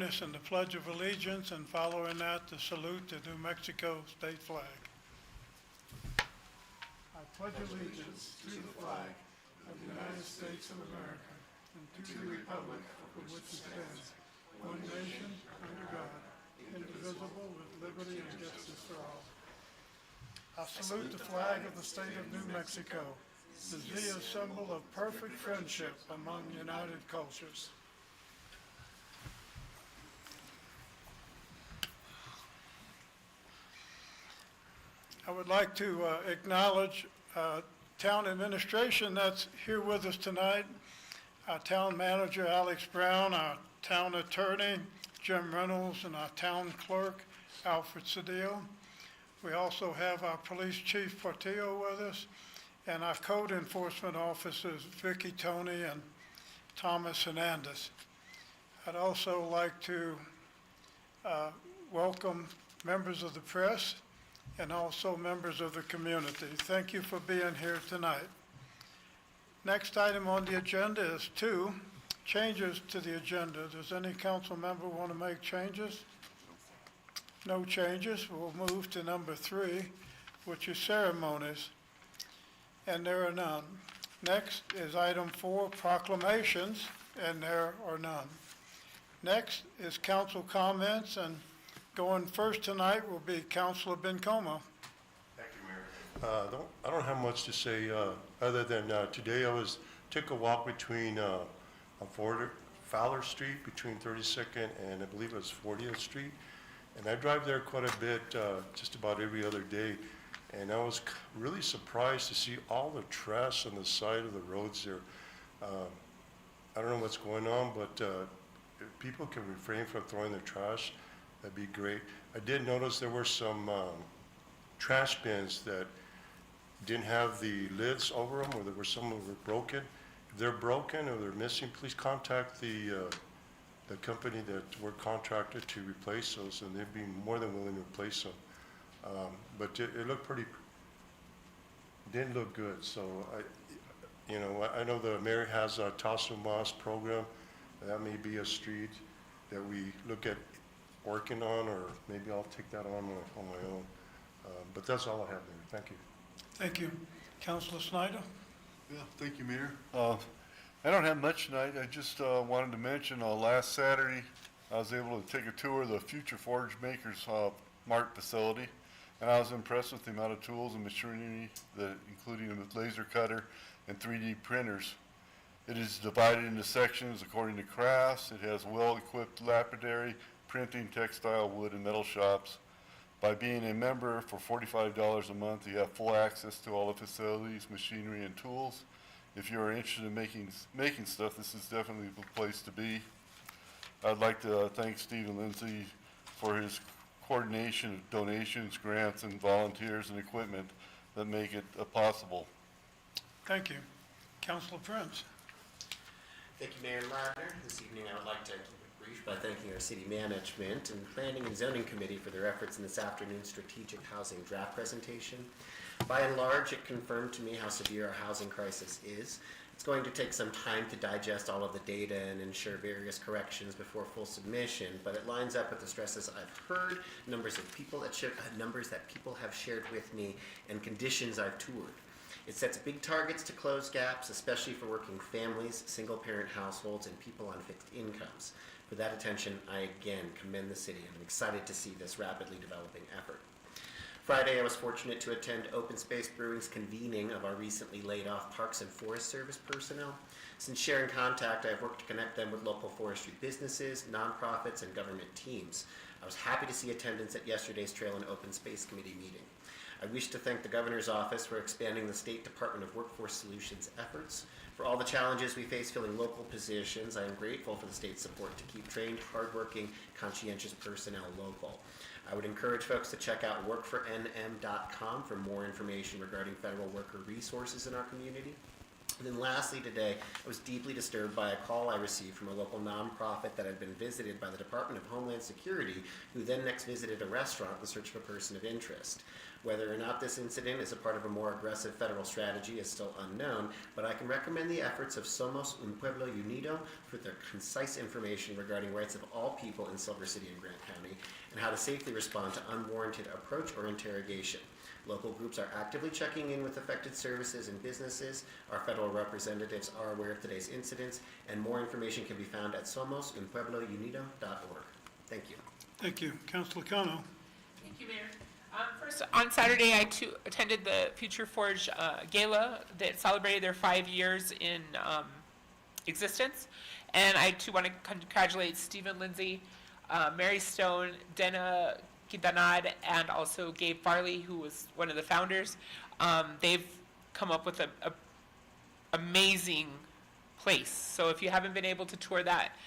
join us in the Pledge of Allegiance, and following that, the salute to New Mexico state flag. I pledge allegiance to the flag of the United States of America and to the republic for which it stands, one nation, under God, indivisible, with liberty and justice for all. I salute the flag of the state of New Mexico, the Zia symbol of perfect friendship among united cultures. I would like to acknowledge town administration that's here with us tonight, our town manager, Alex Brown, our town attorney, Jim Reynolds, and our town clerk, Alfred Cedillo. We also have our police chief, Portillo, with us, and our code enforcement officers, Vicky Tony and Thomas Hernandez. I'd also like to welcome members of the press and also members of the community. Thank you for being here tonight. Next item on the agenda is 2 changes to the agenda. Does any council member want to make changes? No changes. We'll move to number 3, which is ceremonies, and there are none. Next is item 4, proclamations, and there are none. Next is council comments, and going first tonight will be Councilor Bencomo. Thank you, Mayor. I don't have much to say other than today I took a walk between Fowler Street between 32nd and I believe it was 40th Street, and I drive there quite a bit, just about every other day, and I was really surprised to see all the trash on the side of the roads there. I don't know what's going on, but if people can refrain from throwing their trash, that'd be great. I did notice there were some trash bins that didn't have the lids over them, or there were some that were broken. If they're broken or they're missing, please contact the company that we're contracted to replace those, and they'd be more than willing to replace them. But it looked didn't look good. So I know the mayor has a Tasso Mas program. That may be a street that we look at working on, or maybe I'll take that on my own. But that's all I have there. Thank you. Thank you. Councilor Snyder? Yeah, thank you, Mayor. I don't have much tonight. I just wanted to mention last Saturday I was able to take a tour of the Future Forge Makers Mart facility, and I was impressed with the amount of tools and machinery, including a laser cutter and 3D printers. It is divided into sections according to crafts. It has well-equipped lapidary, printing, textile, wood, and metal shops. By being a member for $45 a month, you have full access to all the facilities, machinery, and tools. If you are interested in making stuff, this is definitely the place to be. I'd like to thank Stephen Lindsay for his coordination of donations, grants, and volunteers and equipment that make it possible. Thank you. Councilor Prince? Thank you, Mayor Ladner. This evening I would like to keep it brief by thanking our city management and planning and zoning committee for their efforts in this afternoon's strategic housing draft presentation. By and large, it confirmed to me how severe our housing crisis is. It's going to take some time to digest all of the data and ensure various corrections before full submission, but it lines up with the stresses I've heard, numbers that people have shared with me, and conditions I've toured. It sets big targets to close gaps, especially for working families, single-parent households, and people on fixed incomes. For that attention, I again commend the city, and I'm excited to see this rapidly developing effort. Friday, I was fortunate to attend Open Space Brewing's convening of our recently laid off Parks and Forest Service personnel. Since sharing contact, I've worked to connect them with local forestry businesses, nonprofits, and government teams. I was happy to see attendance at yesterday's Trail and Open Space Committee meeting. I wish to thank the Governor's Office for expanding the State Department of Workforce Solutions efforts. For all the challenges we face filling local positions, I am grateful for the state's support to keep trained, hardworking, conscientious personnel local. I would encourage folks to check out workfornm.com for more information regarding federal worker resources in our community. And then lastly today, I was deeply disturbed by a call I received from a local nonprofit that had been visited by the Department of Homeland Security, who then next visited a restaurant in search of a person of interest. Whether or not this incident is a part of a more aggressive federal strategy is still unknown, but I can recommend the efforts of Somos Un Pueblo Unido for their concise information regarding rights of all people in Silver City and Grant County, and how to safely respond to unwarranted approach or interrogation. Local groups are actively checking in with affected services and businesses. Our federal representatives are aware of today's incidents, and more information can be found at somosunpueblounido.org. Thank you. Thank you. Councilor Kano. Thank you, Mayor. First, on Saturday, I too attended the Future Forge Gala that celebrated their 5 years in existence. And I too want to congratulate Stephen Lindsay, Mary Stone, Dena Quintanad, and also Gabe Farley, who was one of the founders. They've come up with a amazing place. So if you haven't been able to tour that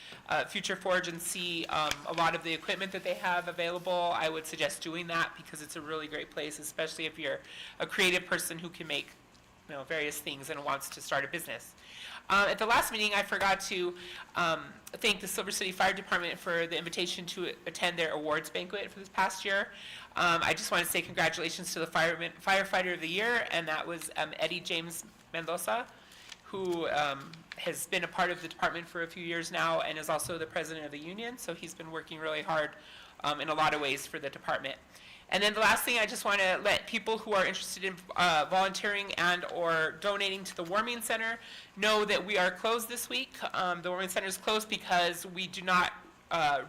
Future Forge and see a lot of the equipment that they have available, I would suggest doing that because it's a really great place, especially if you're a creative person who can make various things and wants to start a business. At the last meeting, I forgot to thank the Silver City Fire Department for the invitation to attend their awards banquet for this past year. I just want to say congratulations to the Firefighter of the Year, and that was Eddie James Mendoza, who has been a part of the department for a few years now and is also the president of the union, so he's been working really hard in a lot of ways for the department. And then the last thing, I just want to let people who are interested in volunteering and or donating to the Warming Center know that we are closed this week. The Warming Center is closed because we do not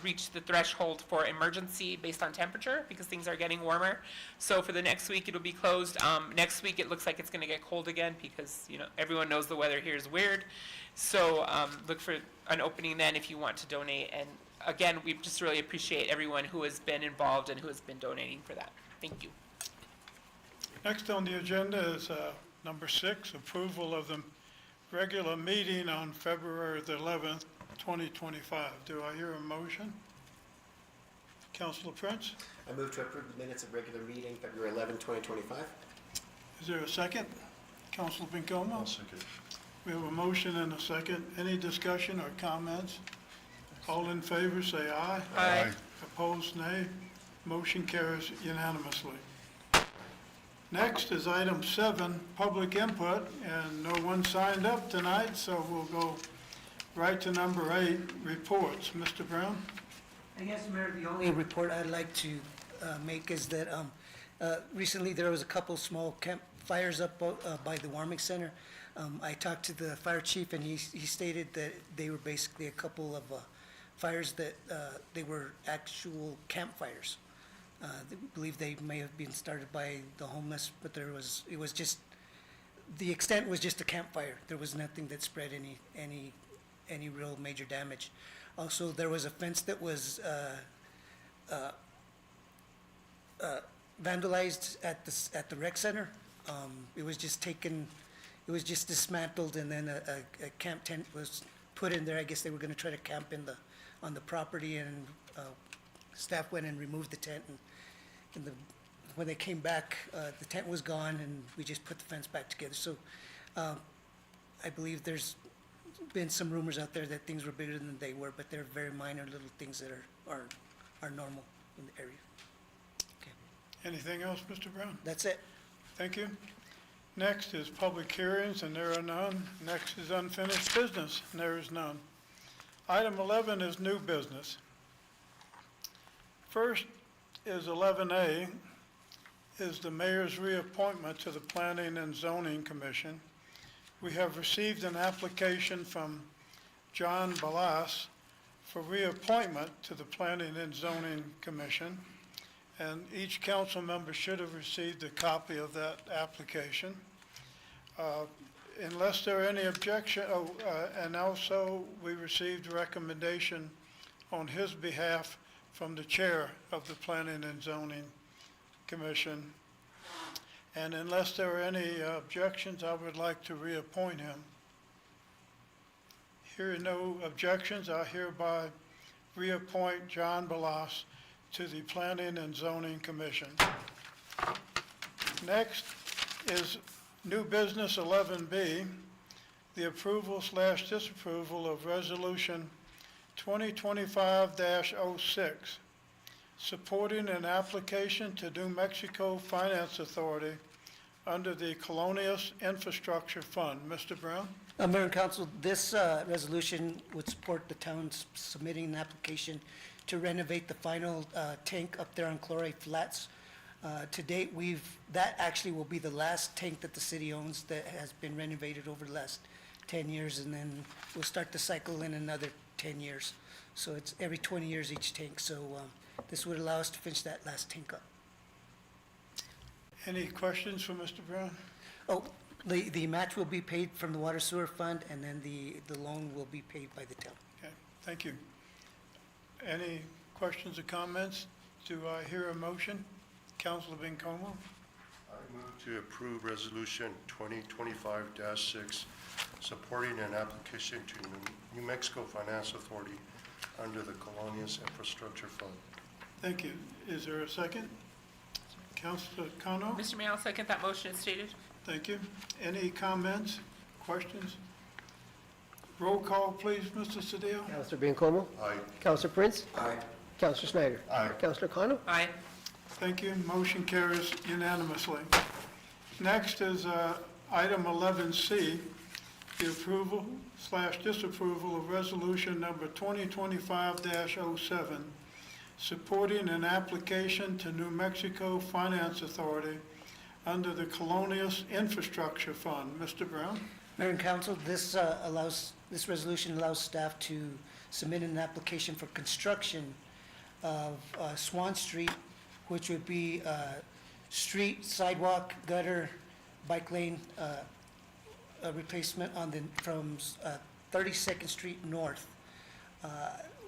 reach the threshold for emergency based on temperature because things are getting warmer. So for the next week, it'll be closed. Next week, it looks like it's going to get cold again because everyone knows the weather here is weird. So look for an opening then if you want to donate. And again, we just really appreciate everyone who has been involved and who has been donating for that. Thank you. Next on the agenda is number 6, approval of the regular meeting on February the 11th, 2025. Do I hear a motion? Councilor Prince, I move to approve the minutes of regular meeting February 11, 2025. is there a second? Councilor Bincoma? I'll second. We have a motion and a second. Any discussion or comments? All in favor, say aye. Aye. Opposed, nay. Motion carries unanimously. Next is item 7, public input, and no one signed up tonight, so we'll go right to number 8, reports. Mr. Brown? I guess, Mayor, the only report I'd like to make is that recently there was a couple small campfires up by the Warming Center. I talked to the fire chief, and he stated that they were basically a couple of fires that they were actual campfires. I believe they may have been started by the homeless, but it was just, the extent was just a campfire. There was nothing that spread any real major damage. Also, there was a fence that was vandalized at the rec center. It was just dismantled, and then a camp tent was put in there. I guess they were going to try to camp on the property, and staff went and removed the tent. And when they came back, the tent was gone, and we just put the fence back together. So I believe there's been some rumors out there that things were bigger than they were, but they're very minor little things that are normal in the area. Okay, Anything else, Mr. Brown? that's it. Thank you. Next is public hearings, and there are none. Next is unfinished business, and there is none. Item 11 is new business. First is 11A, is the mayor's reappointment to the Planning and Zoning Commission. We have received an application from John Balas for reappointment to the Planning and Zoning Commission, and each council member should have received a copy of that application. Unless there are any objection, and also we received a recommendation on his behalf from the chair of the Planning and Zoning Commission. And unless there are any objections, I would like to reappoint him. Hearing no objections, I hereby reappoint John Balas to the Planning and Zoning Commission. Next is new business 11B. the approval/disapproval of Resolution 2025-06, supporting an application to New Mexico Finance Authority under the Colonias Infrastructure Fund. Mr. Brown? Mayor and Council, this resolution would support the town submitting an application to renovate the final tank up there on Chloride Flats. To date, that actually will be the last tank that the city owns that has been renovated over the last 10 years, and then we'll start the cycle in another 10 years. So it's every 20 years each tank, so this would allow us to finish that last tank up. Any questions for Mr. Brown? Oh, the match will be paid from the Water Sewer Fund, and then the loan will be paid by the town. Okay, thank you. Any questions or comments? Do I hear a motion? Councilor Bencomo? I move to approve Resolution 2025-6, supporting an application to New Mexico Finance Authority under the Colonias Infrastructure Fund. Thank you. Is there a second? Councilor Kano? Mr. Mayor, I'll second that motion as stated. Thank you. Any comments, questions? Roll call, please, Mr. Cedillo? Counselor Biancomo? Aye. Counselor Prince? Aye. Counselor Snyder? Aye. Counselor Kano? Aye. Thank you. Motion carries unanimously. Next is item 11C, the approval/disapproval of resolution number 2025-07, supporting an application to New Mexico Finance Authority under the Colonias Infrastructure Fund. Mr. Brown? Mayor and Council, this resolution allows staff to submit an application for construction of Swan Street, which would be street, sidewalk, gutter, bike lane replacement from 32nd Street North.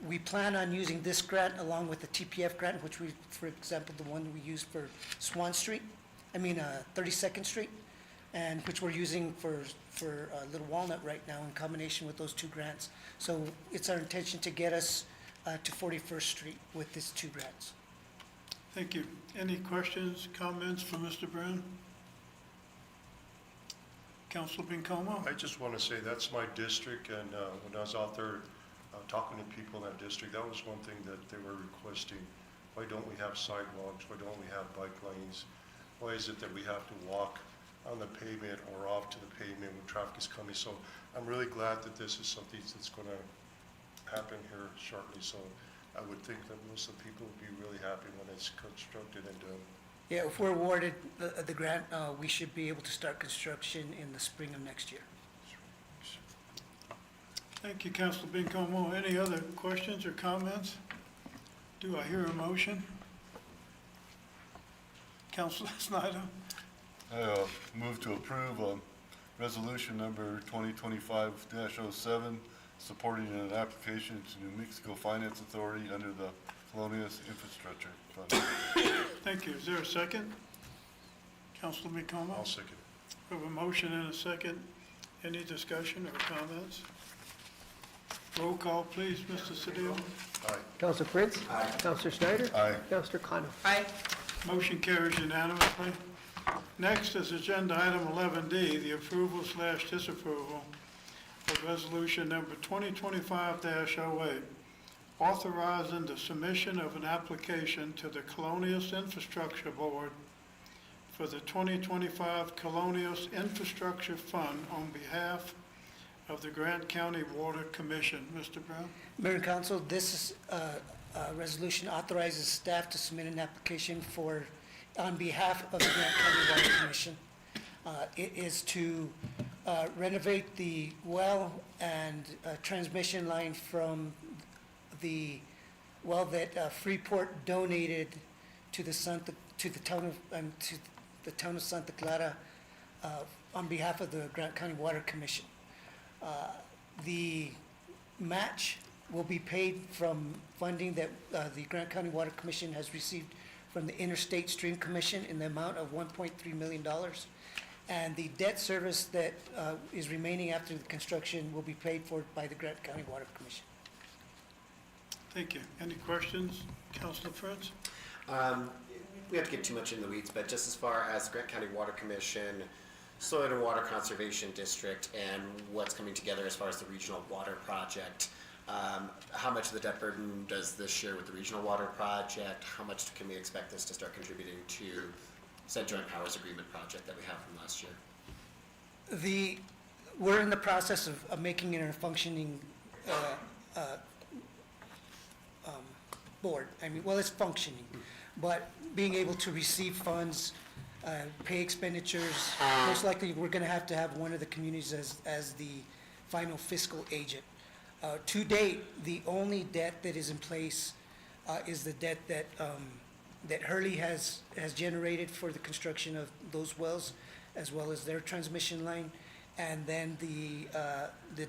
We plan on using this grant along with the TPF grant, which for example, the one we used for 32nd Street, and which we're using for Little Walnut right now in combination with those two grants. So it's our intention to get us to 41st Street with these two grants. Thank you. Any questions, comments for Mr. Brown? Councilor Bencomo? I just want to say that's my district, and when I was out there talking to people in that district, that was one thing that they were requesting. Why don't we have sidewalks? Why don't we have bike lanes? Why is it that we have to walk on the pavement or off to the pavement when traffic is coming? So I'm really glad that this is something that's going to happen here shortly. So I would think that most of the people would be really happy when it's constructed and done. Yeah, if we're awarded the grant, we should be able to start construction in the spring of next year. Thank you, Councilor Bencomo. Any other questions or comments? Do I hear a motion? Councilor Snyder? I move to approve resolution number 2025-07, supporting an application to New Mexico Finance Authority under the Colonias Infrastructure Fund. Thank you. Is there a second? Councilor Bencomo? I'll second. We have a motion and a second. Any discussion or comments? Roll call, please, Mr. Cedillo. Aye. Counselor Prince? Aye. Counselor Snyder? Aye. Counselor Kano? Aye. Motion carries unanimously. Next is agenda item 11D, the approval/disapproval of resolution number 2025-08, authorizing the submission of an application to the Colonias Infrastructure Board for the 2025 Colonias Infrastructure Fund on behalf of the Grant County Water Commission. Mr. Brown? Mayor and Council, this is resolution authorizes staff to submit an application on behalf of the Grant County Water Commission. It is to renovate the well and transmission line from the well that Freeport donated to the town of Santa Clara on behalf of the Grant County Water Commission. The match will be paid from funding that the Grant County Water Commission has received from the Interstate Stream Commission in the amount of $1.3 million. And the debt service that is remaining after the construction will be paid for by the Grant County Water Commission. Thank you. Any questions? Councilor Prince? We have to get too much in the weeds, but just as far as Grant County Water Commission Soil and Water Conservation District and what's coming together as far as the regional water project. How much of the debt burden does this share with the regional water project? How much can we expect this to start contributing to said joint powers agreement project that we have from last year? We're in the process of making it a functioning board. I mean, well, it's functioning, but being able to receive funds, pay expenditures, most likely, we're gonna have to have one of the communities as the final fiscal agent. To date, the only debt that is in place is the debt that Hurley has generated for the construction of those wells, as well as their transmission line, and then the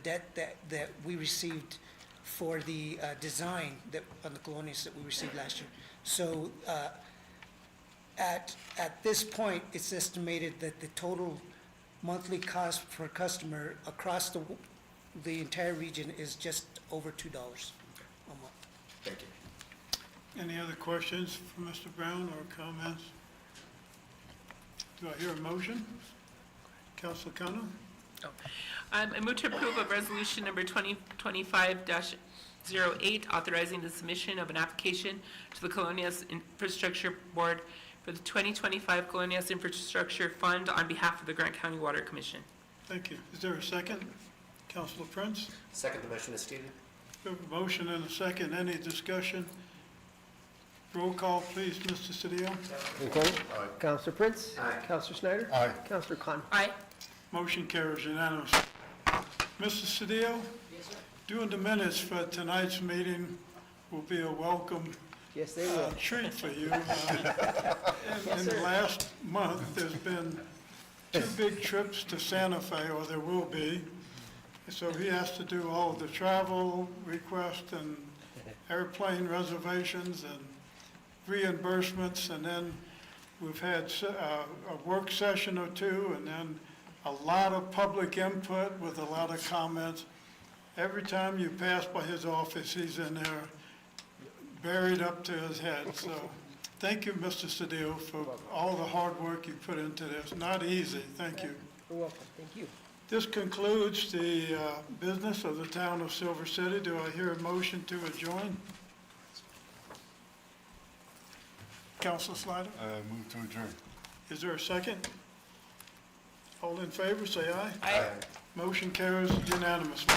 debt that we received for the design on the colonias that we received last year. So at this point, it's estimated that the total monthly cost per customer across the entire region is just over $2 a month. Thank you. Any other questions for Mr. Brown or comments? Do I hear a motion? Council Kano? I move to approve of resolution number 2025-08, authorizing the submission of an application to the Colonias Infrastructure Board for the 2025 Colonias Infrastructure Fund on behalf of the Grant County Water Commission. Thank you. Is there a second? Councilor Prince? Second, the motion is stated. We have a motion and a second. Any discussion? Roll call, please, Mr. Cedillo. McLean? Counselor Prince? Aye. Counselor Snyder? Aye. Counselor Khan? Aye. Motion carries unanimous. Mr. Cedillo? Yes, sir. Doing the minutes for tonight's meeting will be a welcome Yes, they will. treat for you. In the last month, there's been 2 big trips to Santa Fe, or there will be. So he has to do all the travel requests and airplane reservations and reimbursements, and then we've had a work session or 2, and then a lot of public input with a lot of comments. Every time you pass by his office, he's in there buried up to his head. So thank you, Mr. Cedillo, for all the hard work you put into this. Not easy. Thank you. You're welcome. Thank you. This concludes the business of the town of Silver City. Do I hear a motion to adjourn? Council Slider, I move to adjourn. is there a second? All in favor, say aye. Aye. Motion carries unanimously.